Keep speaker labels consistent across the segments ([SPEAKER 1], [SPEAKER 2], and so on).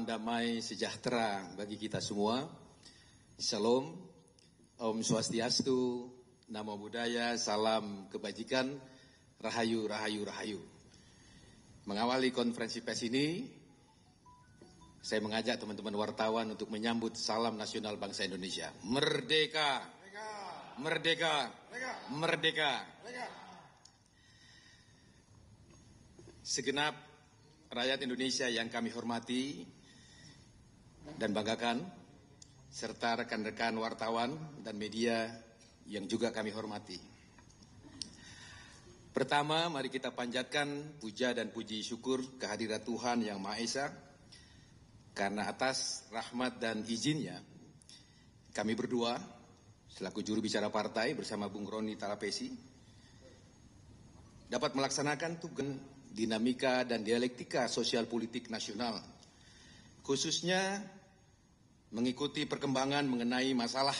[SPEAKER 1] Salam damai sejahtera bagi kita semua. Shalom, Om Swastiastu, Namo Buddhaya, salam kebajikan, Rahayu, Rahayu, Rahayu. Mengawali konferensi pers ini, saya mengajak teman-teman wartawan untuk menyambut salam nasional bangsa Indonesia. Merdeka! Merdeka! Merdeka! Merdeka! Segenap rakyat Indonesia yang kami hormati dan banggakan, serta rekan-rekan wartawan dan media yang juga kami hormati. Pertama, mari kita panjatkan puja dan puji syukur kehadirat Tuhan Yang Maha Esa, karena atas rahmat dan izinnya, kami berdua, selaku juru bicara partai bersama Bung Roni Talapesi, dapat melaksanakan tugas dinamika dan dialektika sosial politik nasional, khususnya mengikuti perkembangan mengenai masalah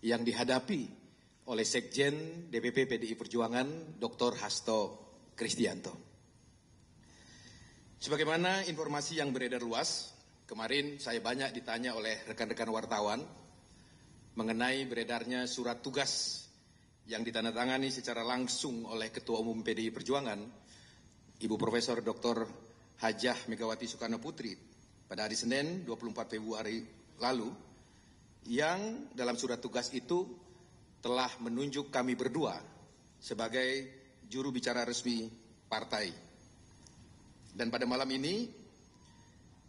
[SPEAKER 1] yang dihadapi oleh Sekjen DPP PDI Perjuangan Dr. Hasto Kristianto. Sebagaimana informasi yang beredar luas, kemarin saya banyak ditanya oleh rekan-rekan wartawan mengenai beredarnya surat tugas yang ditandatangani secara langsung oleh Ketua Umum PDI Perjuangan, Ibu Profesor Dr. Hajah Megawati Soekarno Putri pada hari Senin 24 Februari lalu, yang dalam surat tugas itu telah menunjuk kami berdua sebagai juru bicara resmi partai. Dan pada malam ini,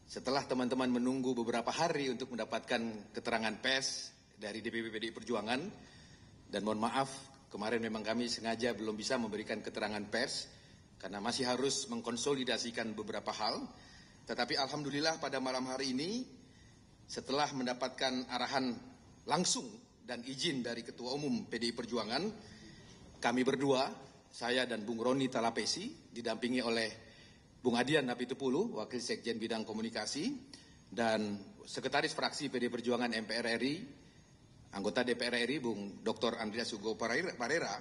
[SPEAKER 1] setelah teman-teman menunggu beberapa hari untuk mendapatkan keterangan pers dari DPP PDI Perjuangan, dan mohon maaf, kemarin memang kami sengaja belum bisa memberikan keterangan pers, karena masih harus mengkonsolidasikan beberapa hal. Tetapi alhamdulillah pada malam hari ini, setelah mendapatkan arahan langsung dan izin dari Ketua Umum PDI Perjuangan, kami berdua, saya dan Bung Roni Talapesi, didampingi oleh Bung Adian Napitupulu, Wakil Sekjen Bidang Komunikasi, dan Sekretaris Fraksi PDI Perjuangan MPR RI, anggota DPR RI Bung Dr. Andreas Hugo Parera,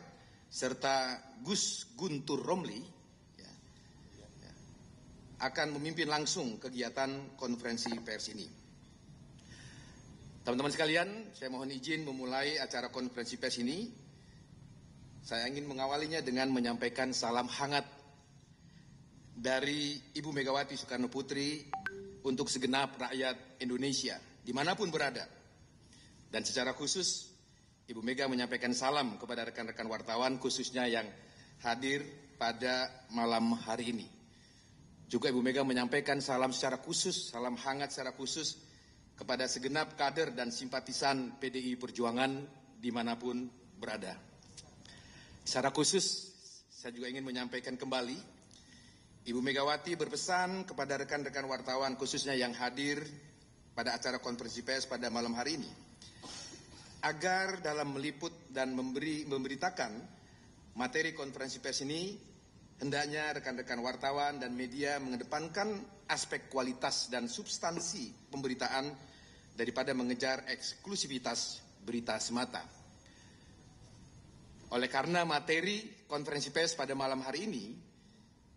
[SPEAKER 1] serta Gus Guntur Romli, akan memimpin langsung kegiatan konferensi pers ini. Teman-teman sekalian, saya mohon izin memulai acara konferensi pers ini. Saya ingin mengawalinya dengan menyampaikan salam hangat dari Ibu Megawati Soekarno Putri untuk segenap rakyat Indonesia, dimanapun berada. Dan secara khusus, Ibu Mega menyampaikan salam kepada rekan-rekan wartawan, khususnya yang hadir pada malam hari ini. Juga Ibu Mega menyampaikan salam secara khusus, salam hangat secara khusus kepada segenap kader dan simpatisan PDI Perjuangan dimanapun berada. Secara khusus, saya juga ingin menyampaikan kembali, Ibu Megawati berpesan kepada rekan-rekan wartawan khususnya yang hadir pada acara konferensi pers pada malam hari ini, agar dalam meliput dan memberitakan materi konferensi pers ini, hendaknya rekan-rekan wartawan dan media mengedepankan aspek kualitas dan substansi pemberitaan daripada mengejar eksklusivitas berita semata. Oleh karena materi konferensi pers pada malam hari ini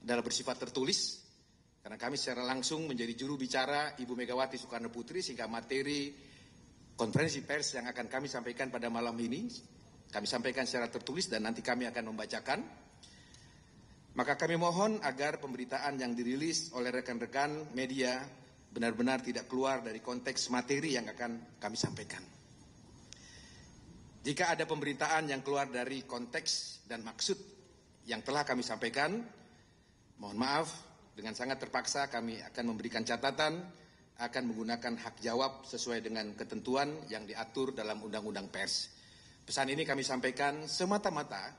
[SPEAKER 1] adalah bersifat tertulis, karena kami secara langsung menjadi juru bicara Ibu Megawati Soekarno Putri, sehingga materi konferensi pers yang akan kami sampaikan pada malam ini, kami sampaikan secara tertulis dan nanti kami akan membacakan. Maka kami mohon agar pemberitaan yang dirilis oleh rekan-rekan media benar-benar tidak keluar dari konteks materi yang akan kami sampaikan. Jika ada pemberitaan yang keluar dari konteks dan maksud yang telah kami sampaikan, mohon maaf, dengan sangat terpaksa kami akan memberikan catatan, akan menggunakan hak jawab sesuai dengan ketentuan yang diatur dalam Undang-Undang Pers. Pesan ini kami sampaikan semata-mata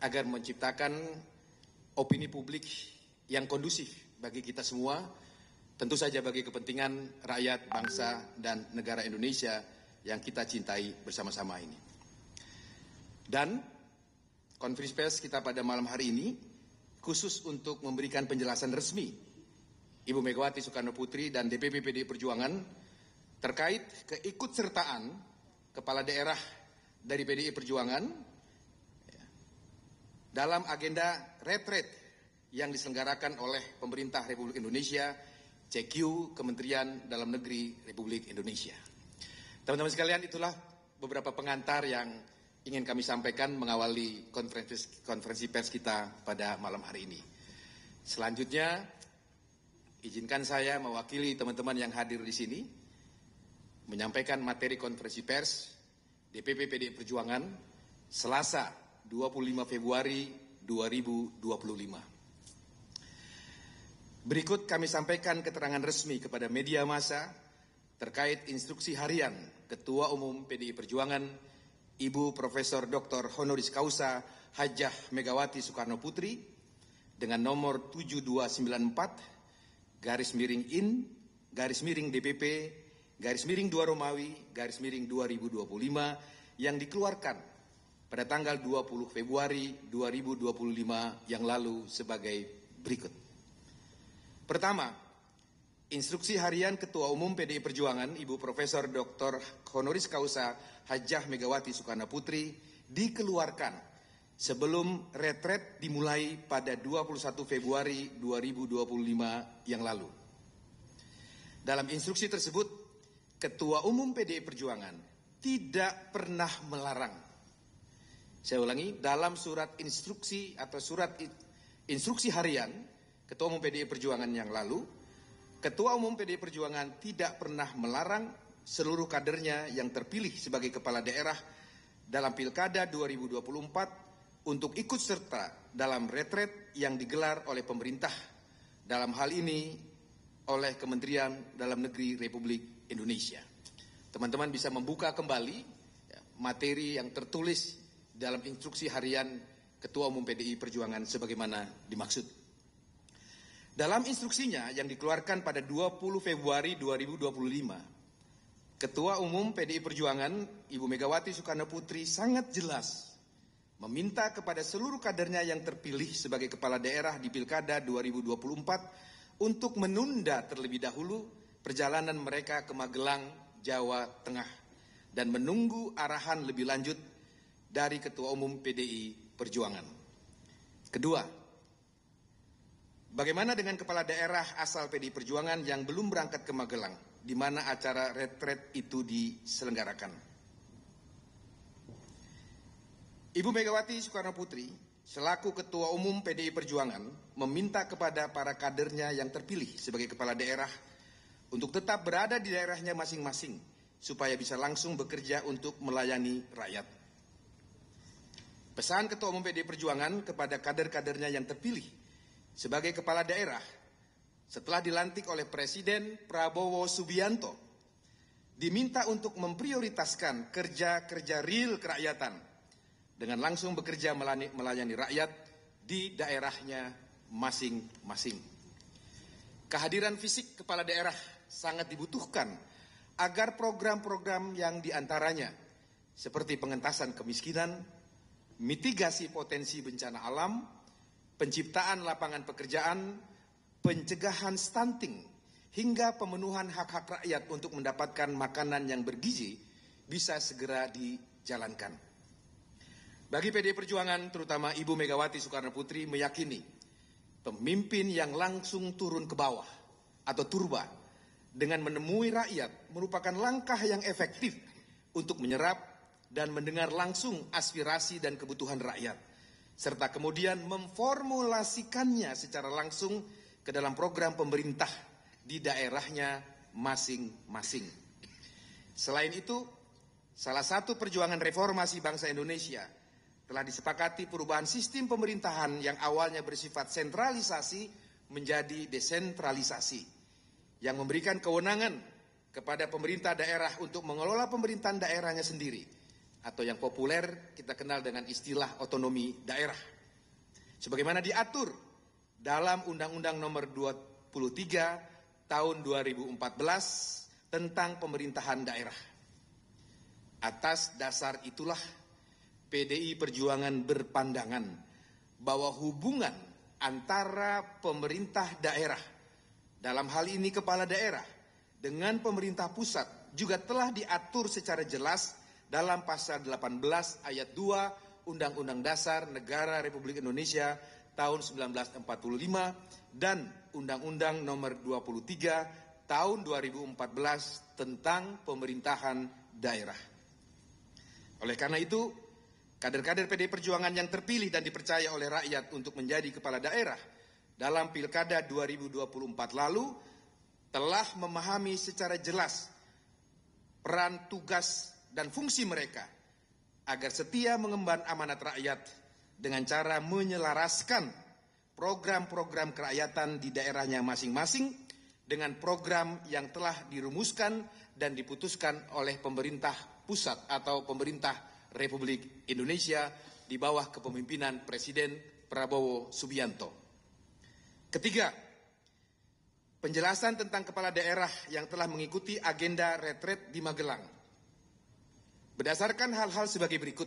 [SPEAKER 1] agar menciptakan opini publik yang kondusif bagi kita semua, tentu saja bagi kepentingan rakyat, bangsa, dan negara Indonesia yang kita cintai bersama-sama ini. Dan konferensi pers kita pada malam hari ini khusus untuk memberikan penjelasan resmi Ibu Megawati Soekarno Putri dan DPP PDI Perjuangan terkait keikutsertaan kepala daerah dari PDI Perjuangan dalam agenda retret yang diselenggarakan oleh pemerintah Republik Indonesia CQ Kementerian Dalam Negeri Republik Indonesia. Teman-teman sekalian, itulah beberapa pengantar yang ingin kami sampaikan mengawali konferensi pers kita pada malam hari ini. Selanjutnya, izinkan saya mewakili teman-teman yang hadir di sini menyampaikan materi konferensi pers DPP PDI Perjuangan Selasa 25 Februari 2025. Berikut kami sampaikan keterangan resmi kepada media massa terkait instruksi harian Ketua Umum PDI Perjuangan Ibu Profesor Dr. Honoris Causa Hajah Megawati Soekarno Putri dengan nomor 7294/IN/DPP/2 Romawi /2025 yang dikeluarkan pada tanggal 20 Februari 2025 yang lalu sebagai berikut. Pertama, instruksi harian Ketua Umum PDI Perjuangan Ibu Profesor Dr. Honoris Causa Hajah Megawati Soekarno Putri dikeluarkan sebelum retret dimulai pada 21 Februari 2025 yang lalu. Dalam instruksi tersebut, Ketua Umum PDI Perjuangan tidak pernah melarang. Saya ulangi, dalam surat instruksi atau surat instruksi harian Ketua Umum PDI Perjuangan yang lalu, Ketua Umum PDI Perjuangan tidak pernah melarang seluruh kadernya yang terpilih sebagai kepala daerah dalam Pilkada 2024 untuk ikut serta dalam retret yang digelar oleh pemerintah, dalam hal ini oleh Kementerian Dalam Negeri Republik Indonesia. Teman-teman bisa membuka kembali materi yang tertulis dalam instruksi harian Ketua Umum PDI Perjuangan sebagaimana dimaksud. Dalam instruksinya yang dikeluarkan pada 20 Februari 2025, Ketua Umum PDI Perjuangan Ibu Megawati Soekarno Putri sangat jelas meminta kepada seluruh kadernya yang terpilih sebagai kepala daerah di Pilkada 2024 untuk menunda terlebih dahulu perjalanan mereka ke Magelang, Jawa Tengah dan menunggu arahan lebih lanjut dari Ketua Umum PDI Perjuangan. Kedua, bagaimana dengan kepala daerah asal PDI Perjuangan yang belum berangkat ke Magelang, di mana acara retret itu diselenggarakan? Ibu Megawati Soekarno Putri, selaku Ketua Umum PDI Perjuangan, meminta kepada para kadernya yang terpilih sebagai kepala daerah untuk tetap berada di daerahnya masing-masing, supaya bisa langsung bekerja untuk melayani rakyat. Pesan Ketua Umum PDI Perjuangan kepada kader-kadernya yang terpilih sebagai kepala daerah setelah dilantik oleh Presiden Prabowo Subianto, diminta untuk memprioritaskan kerja-kerja real kerakyatan dengan langsung bekerja melayani rakyat di daerahnya masing-masing. Kehadiran fisik kepala daerah sangat dibutuhkan agar program-program yang diantaranya seperti pengentasan kemiskinan, mitigasi potensi bencana alam, penciptaan lapangan pekerjaan, pencegahan stunting, hingga pemenuhan hak-hak rakyat untuk mendapatkan makanan yang bergizi bisa segera dijalankan. Bagi PDI Perjuangan, terutama Ibu Megawati Soekarno Putri meyakini pemimpin yang langsung turun ke bawah atau turba dengan menemui rakyat merupakan langkah yang efektif untuk menyerap dan mendengar langsung aspirasi dan kebutuhan rakyat, serta kemudian memformulasikannya secara langsung ke dalam program pemerintah di daerahnya masing-masing. Selain itu, salah satu perjuangan reformasi bangsa Indonesia telah disepakati perubahan sistem pemerintahan yang awalnya bersifat sentralisasi menjadi desentralisasi, yang memberikan kewenangan kepada pemerintah daerah untuk mengelola pemerintahan daerahnya sendiri, atau yang populer kita kenal dengan istilah otonomi daerah, sebagaimana diatur dalam Undang-Undang Nomor 23 Tahun 2014 tentang pemerintahan daerah. Atas dasar itulah PDI Perjuangan berpandangan bahwa hubungan antara pemerintah daerah, dalam hal ini kepala daerah, dengan pemerintah pusat juga telah diatur secara jelas dalam pasal 18 ayat 2 Undang-Undang Dasar Negara Republik Indonesia tahun 1945 dan Undang-Undang Nomor 23 Tahun 2014 tentang Pemerintahan Daerah. Oleh karena itu, kader-kader PDI Perjuangan yang terpilih dan dipercaya oleh rakyat untuk menjadi kepala daerah dalam Pilkada 2024 lalu telah memahami secara jelas peran, tugas, dan fungsi mereka agar setia mengemban amanat rakyat dengan cara menyelaraskan program-program kerakyatan di daerahnya masing-masing dengan program yang telah dirumuskan dan diputuskan oleh pemerintah pusat atau pemerintah Republik Indonesia di bawah kepemimpinan Presiden Prabowo Subianto. Ketiga, penjelasan tentang kepala daerah yang telah mengikuti agenda retret di Magelang. Berdasarkan hal-hal sebagai berikut.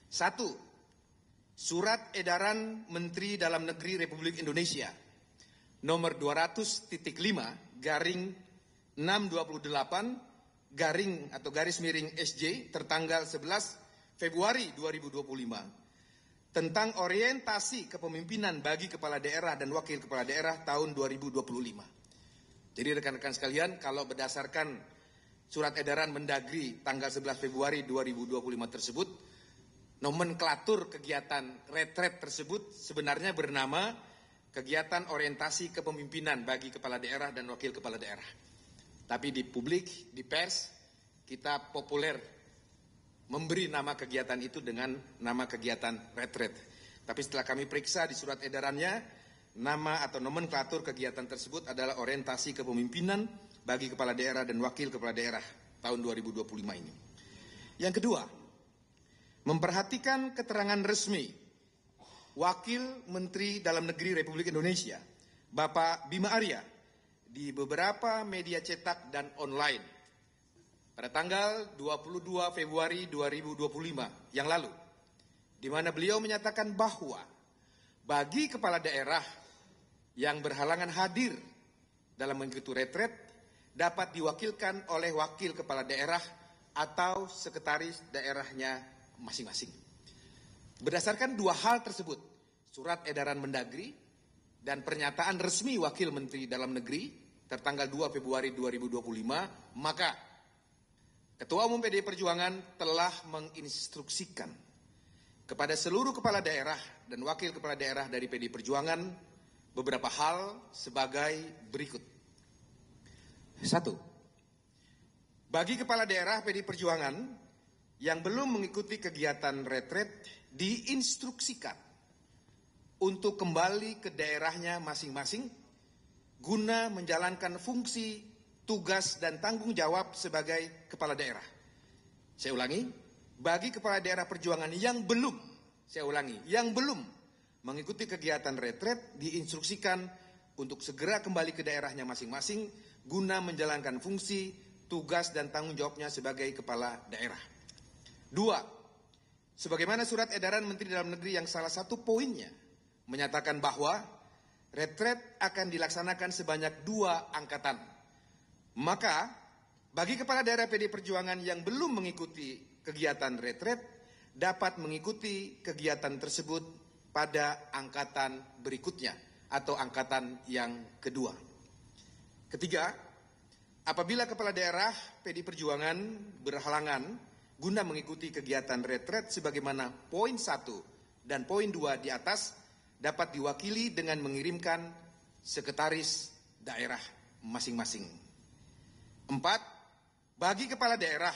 [SPEAKER 1] 1. Surat Edaran Menteri Dalam Negeri Republik Indonesia nomor 200.5/628/SJ tertanggal 11 Februari 2025 tentang orientasi kepemimpinan bagi kepala daerah dan wakil kepala daerah tahun 2025. Jadi rekan-rekan sekalian, kalau berdasarkan surat edaran Mendagri tanggal 11 Februari 2025 tersebut, nomenklatur kegiatan retret tersebut sebenarnya bernama kegiatan orientasi kepemimpinan bagi kepala daerah dan wakil kepala daerah. Tapi di publik, di pers, kita populer memberi nama kegiatan itu dengan nama kegiatan retret. Tapi setelah kami periksa di surat edarannya, nama atau nomenklatur kegiatan tersebut adalah orientasi kepemimpinan bagi kepala daerah dan wakil kepala daerah tahun 2025 ini. Yang kedua, memperhatikan keterangan resmi Wakil Menteri Dalam Negeri Republik Indonesia, Bapak Bima Arya, di beberapa media cetak dan online pada tanggal 22 Februari 2025 yang lalu, di mana beliau menyatakan bahwa bagi kepala daerah yang berhalangan hadir dalam mengikuti retret dapat diwakilkan oleh wakil kepala daerah atau sekretaris daerahnya masing-masing. Berdasarkan dua hal tersebut, surat edaran Mendagri dan pernyataan resmi Wakil Menteri Dalam Negeri tertanggal 2 Februari 2025, maka Ketua Umum PDI Perjuangan telah menginstruksikan kepada seluruh kepala daerah dan wakil kepala daerah dari PDI Perjuangan beberapa hal sebagai berikut. 1. Bagi kepala daerah PDI Perjuangan yang belum mengikuti kegiatan retret diinstruksikan untuk kembali ke daerahnya masing-masing guna menjalankan fungsi, tugas, dan tanggung jawab sebagai kepala daerah. Saya ulangi, bagi kepala daerah perjuangan yang belum, saya ulangi, yang belum mengikuti kegiatan retret diinstruksikan untuk segera kembali ke daerahnya masing-masing guna menjalankan fungsi, tugas, dan tanggung jawabnya sebagai kepala daerah. 2. Sebagaimana surat edaran Menteri Dalam Negeri yang salah satu poinnya menyatakan bahwa retret akan dilaksanakan sebanyak 2 angkatan. Maka bagi kepala daerah PDI Perjuangan yang belum mengikuti kegiatan retret dapat mengikuti kegiatan tersebut pada angkatan berikutnya atau angkatan yang kedua. Ketiga, apabila kepala daerah PDI Perjuangan berhalangan guna mengikuti kegiatan retret sebagaimana poin 1 dan poin 2 di atas dapat diwakili dengan mengirimkan sekretaris daerah masing-masing. 4. Bagi kepala daerah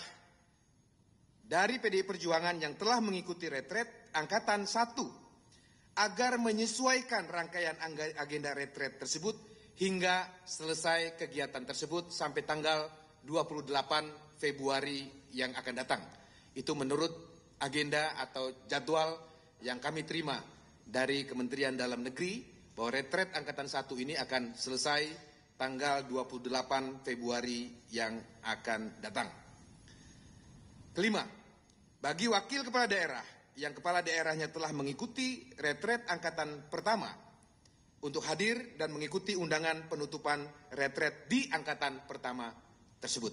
[SPEAKER 1] dari PDI Perjuangan yang telah mengikuti retret angkatan 1 agar menyesuaikan rangkaian agenda retret tersebut hingga selesai kegiatan tersebut sampai tanggal 28 Februari yang akan datang. Itu menurut agenda atau jadwal yang kami terima dari Kementerian Dalam Negeri bahwa retret angkatan 1 ini akan selesai tanggal 28 Februari yang akan datang. Kelima, bagi wakil kepala daerah yang kepala daerahnya telah mengikuti retret angkatan pertama untuk hadir dan mengikuti undangan penutupan retret di angkatan pertama tersebut.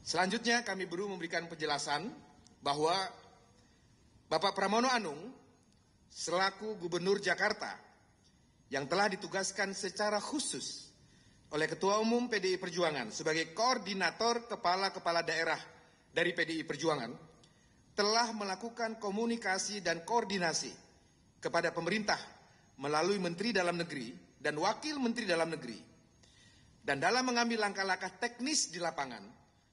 [SPEAKER 1] Selanjutnya kami baru memberikan penjelasan bahwa Bapak Pramono Anung selaku Gubernur Jakarta yang telah ditugaskan secara khusus oleh Ketua Umum PDI Perjuangan sebagai koordinator kepala-kepala daerah dari PDI Perjuangan, telah melakukan komunikasi dan koordinasi kepada pemerintah melalui Menteri Dalam Negeri dan Wakil Menteri Dalam Negeri. Dan dalam mengambil langkah-langkah teknis di lapangan,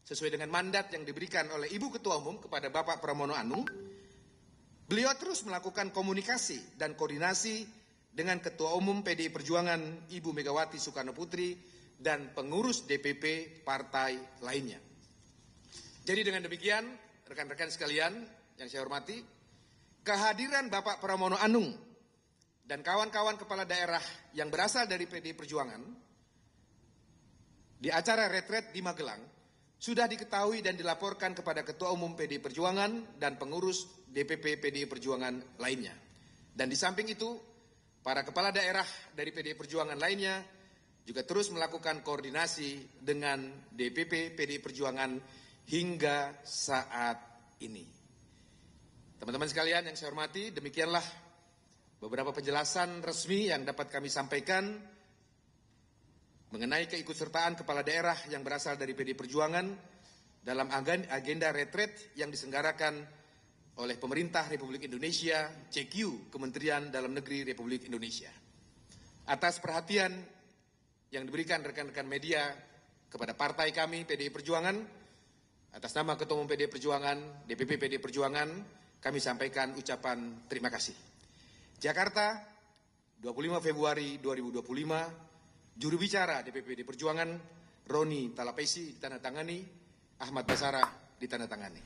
[SPEAKER 1] sesuai dengan mandat yang diberikan oleh Ibu Ketua Umum kepada Bapak Pramono Anung, beliau terus melakukan komunikasi dan koordinasi dengan Ketua Umum PDI Perjuangan Ibu Megawati Soekarno Putri dan pengurus DPP partai lainnya. Jadi dengan demikian, rekan-rekan sekalian yang saya hormati, kehadiran Bapak Pramono Anung dan kawan-kawan kepala daerah yang berasal dari PDI Perjuangan di acara retret di Magelang sudah diketahui dan dilaporkan kepada Ketua Umum PDI Perjuangan dan pengurus DPP PDI Perjuangan lainnya. Dan di samping itu, para kepala daerah dari PDI Perjuangan lainnya juga terus melakukan koordinasi dengan DPP PDI Perjuangan hingga saat ini. Teman-teman sekalian yang saya hormati, demikianlah beberapa penjelasan resmi yang dapat kami sampaikan mengenai keikutsertaan kepala daerah yang berasal dari PDI Perjuangan dalam agenda retret yang diselenggarakan oleh Pemerintah Republik Indonesia, CQ, Kementerian Dalam Negeri Republik Indonesia. Atas perhatian yang diberikan rekan-rekan media kepada partai kami, PDI Perjuangan, atas nama Ketua Umum PDI Perjuangan, DPP PDI Perjuangan, kami sampaikan ucapan terima kasih. Jakarta, 25 Februari 2025, juru bicara DPP PDI Perjuangan, Roni Talapesi ditandatangani, Ahmad Basara ditandatangani.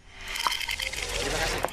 [SPEAKER 1] Terima kasih.